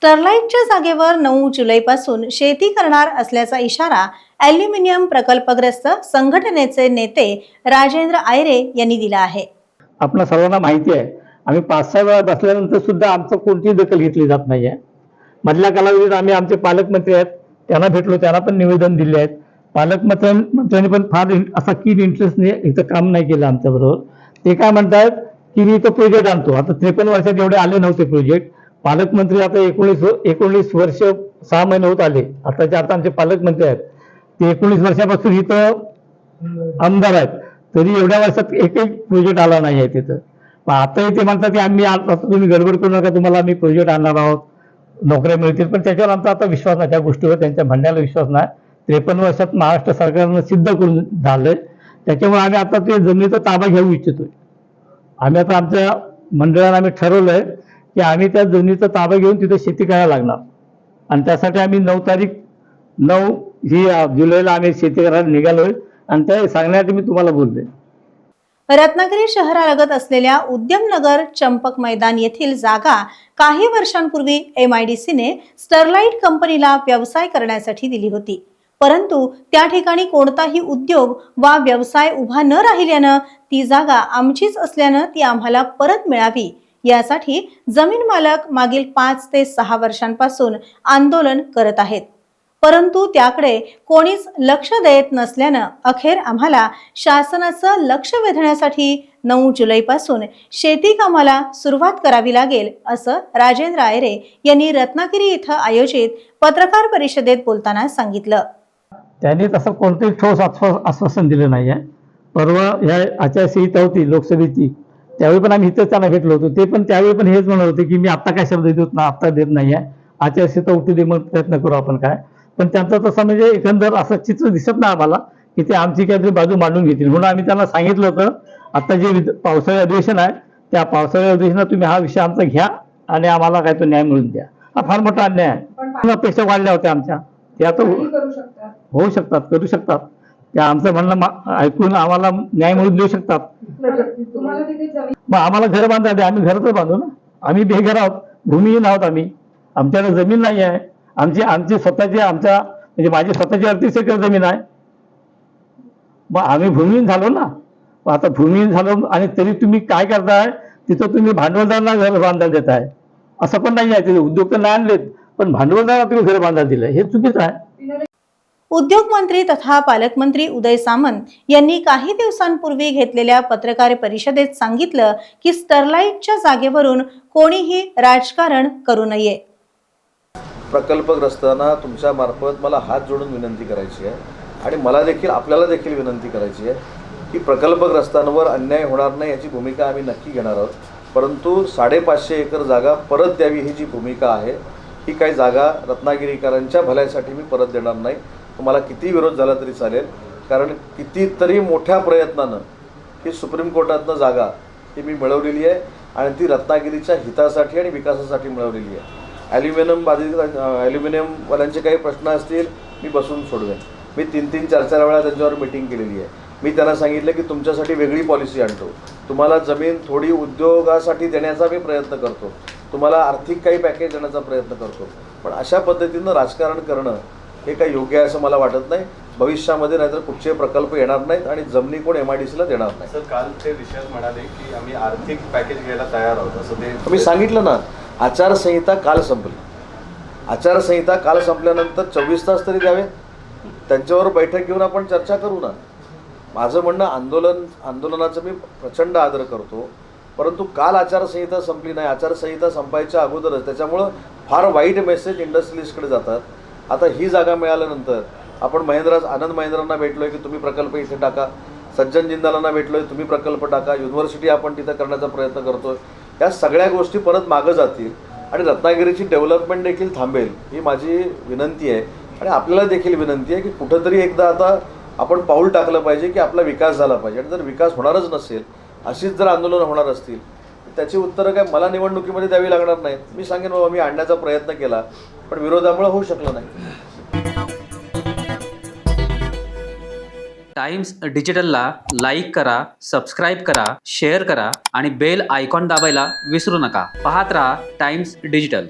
स्टरलाइटच्या जागेवर 9 जुलैपासून शेती करणार असल्याचा इशारा ॲल्युमिनियम प्रकल्पग्रस्त संघटनेचे नेते राजेंद्र आयरे यांनी दिला आहे। आपल्या सर्वांना माहिती आहे, आम्ही 5-6 वेळा बसल्यानंतर सुद्धा आमचं कोणतीही दखल घेतली जात नाही आहे। मधल्या कालावधीत आम्ही आमचे पालकमंत्री आहेत त्यांना भेटलो, त्यांना पण निवेदन दिले आहेत। पालकमंत्र्यांनी पण फार असा कीन इंटरेस्टने इथं काम नाही केलं आमच्याबरोबर। ते काय म्हणतात की मी इथं प्रोजेक्ट आणतो। आता 53 वर्षात एवढे आले नव्हते प्रोजेक्ट। पालकमंत्री आता 19 वर्ष 6 महिने होत आले। आताचे आता आमचे पालकमंत्री आहेत ते 19 वर्षापासून इथं आमदार आहेत, तरी एवढ्या वर्षात एकही प्रोजेक्ट आला नाही आहे तिथं। पण आताही ते म्हणतात की आम्ही आता तुम्ही गडबड करू नका, तुम्हाला आम्ही प्रोजेक्ट आणणार आहोत, नोकऱ्या मिळतील। पण त्याच्यावर आमचा आता विश्वास नाही, त्या गोष्टीवर त्यांच्या म्हणण्याला विश्वास नाही। 53 वर्षात महाराष्ट्र सरकारनं सिद्ध करून झालंय, त्याच्यामुळे आम्ही आता ते जमिनीचा ताबा घेऊ इच्छितोय। आम्ही आता आमच्या मंडळाने आम्ही ठरवलंय की आम्ही त्या जमिनीचा ताबा घेऊन तिथे शेती करायला लागणार आणि त्यासाठी आम्ही 9 जुलैला आम्ही शेती करायला निघालोय आणि ते सांगण्यासाठी मी तुम्हाला बोलले। रत्नागिरी शहरालगत असलेल्या उद्यमनगर चंपक मैदान येथील जागा काही वर्षांपूर्वी MIDCने स्टरलाइट कंपनीला व्यवसाय करण्यासाठी दिली होती, परंतु त्या ठिकाणी कोणताही उद्योग वा व्यवसाय उभा न राहिल्यानं ती जागा आमचीच असल्यानं ती आम्हाला परत मिळावी यासाठी जमीन मालक मागील 5 ते 6 वर्षांपासून आंदोलन करत आहेत, परंतु त्याकडे कोणीच लक्ष देत नसल्यानं अखेर आम्हाला शासनाचं लक्ष वेधण्यासाठी 9 जुलैपासून शेती कामाला सुरुवात करावी लागेल असं राजेंद्र आयरे यांनी रत्नागिरी इथं आयोजित पत्रकार परिषदेत बोलताना सांगितलं। त्यांनी तसं कोणतेही ठोस आश्वासन दिलं नाही आहे। परवा ह्या आचारसंहिता होती लोकसभेची, त्यावेळी पण आम्ही इथं त्यांना भेटलो होतो। ते पण त्यावेळी पण हेच म्हणत होते की मी आत्ता काय शब्द देत ना, आत्ता देत नाही आहे, आचारसंहिता उठू दे मग प्रयत्न करू आपण काय। पण त्यांचं तसं म्हणजे एकंदर असं चित्र दिसत नाही आम्हाला की ते आमची काहीतरी बाजू मांडून घेतील। म्हणून आम्ही त्यांना सांगितलं होतं आता जे पावसाळी अधिवेशन आहे त्या पावसाळी अधिवेशनात तुम्ही हा विषय आमचा घ्या आणि आम्हाला काय तो न्याय मिळवून द्या। हा फार मोठा अन्याय आहे। अपेक्षा वाढल्या होत्या आमच्या, त्या आता होऊ शकतात, करू शकतात। त्या आमचं म्हणणं ऐकून आम्हाला न्याय मिळवून देऊ शकतात। मग आम्हाला घर बांधायला द्या, आम्ही घरच बांधू ना। आम्ही बेघर आहोत, भूमिहीन आहोत आम्ही, आमच्याकडे जमीन नाही आहे। आमची स्वतःची म्हणजे माझी स्वतःची 38 एकर जमीन आहे। मग आम्ही भूमिहीन झालो ना। आता भूमिहीन झालो आणि तरी तुम्ही काय करताय, तिथं तुम्ही भांडवलदारांना घर बांधायला देताय। असं पण नाही आहे, तिथे उद्योग तर नाही आणलेत पण भांडवलदारांना तुम्ही घर बांधायला दिलं, हे चुकीचं आहे। उद्योग मंत्री तथा पालकमंत्री उदय सामंत यांनी काही दिवसांपूर्वी घेतलेल्या पत्रकार परिषदेत सांगितलं की स्टरलाइटच्या जागेवरून कोणीही राजकारण करू नये। प्रकल्पग्रस्तांना तुमच्या मार्फत मला हात जोडून विनंती करायची आहे आणि मला देखील आपल्याला देखील विनंती करायची आहे की प्रकल्पग्रस्तांवर अन्याय होणार नाही याची भूमिका आम्ही नक्की घेणार आहोत, परंतु 550 एकर जागा परत द्यावी ही जी भूमिका आहे ही काही जागा रत्नागिरीकरांच्या भल्यासाठी मी परत देणार नाही। तुम्हाला किती विरोध झाला तरी चालेल, कारण कितीतरी मोठ्या प्रयत्नानं ही सुप्रीम कोर्टातनं जागा ही मी मिळवलेली आहे आणि ती रत्नागिरीच्या हितासाठी आणि विकासासाठी मिळवलेली आहे। ॲल्युमिनियमवाल्यांचे काही प्रश्न असतील मी बसून सोडवेन। मी 3-3, 4-4 वेळा त्यांच्यावर मीटिंग केलेली आहे। मी त्यांना सांगितलं की तुमच्यासाठी वेगळी पॉलिसी आणतो, तुम्हाला जमीन थोडी उद्योगासाठी देण्याचा मी प्रयत्न करतो, तुम्हाला आर्थिक काही पॅकेज देण्याचा प्रयत्न करतो, पण अशा पद्धतीनं राजकारण करणं हे काही योग्य आहे असं मला वाटत नाही। भविष्यामध्ये नाहीतर कुठचे प्रकल्प येणार नाहीत आणि जमिनी कोण MIDCला देणार नाही। सर, काल ते विषयात म्हणाले की आम्ही आर्थिक पॅकेज घ्यायला तयार आहोत असं ते मी सांगितलं ना। आचारसंहिता काल संपली, आचारसंहिता काल संपल्यानंतर 24 तास तरी द्यावे, त्यांच्यावर बैठक घेऊन आपण चर्चा करू ना। माझं म्हणणं आंदोलनाचं मी प्रचंड आदर करतो, परंतु काल आचारसंहिता संपली नाही, आचारसंहिता संपायच्या अगोदरच, त्याच्यामुळं फार वाईट मेसेज इंडस्ट्रियलिस्टकडे जातात। आता ही जागा मिळाल्यानंतर आपण आनंद महिंद्रांना भेटलोय की तुम्ही प्रकल्प इथे टाका, सज्जन जिंदालांना भेटलोय तुम्ही प्रकल्प टाका, युनिव्हर्सिटी आपण तिथं करण्याचा प्रयत्न करतोय। या सगळ्या गोष्टी परत मागं जातील आणि रत्नागिरीची डेव्हलपमेंट देखील थांबेल ही माझी विनंती आहे। आणि आपल्याला देखील विनंती आहे की कुठंतरी एकदा आता आपण पाऊल टाकलं पाहिजे की आपला विकास झाला पाहिजे। आणि जर विकास होणारच नसेल, अशीच जर आंदोलनं होणार असतील, त्याची उत्तरं काय मला निवडणुकीमध्ये द्यावी लागणार नाहीत। मी सांगेन बाबा मी आणण्याचा प्रयत्न केला पण विरोधामुळे होऊ शकलं नाही। टाइम्स डिजिटलला लाईक करा, सबस्क्राईब करा, शेअर करा आणि बेल आयकॉन दाबायला विसरू नका। पाहत रहा टाइम्स डिजिटल।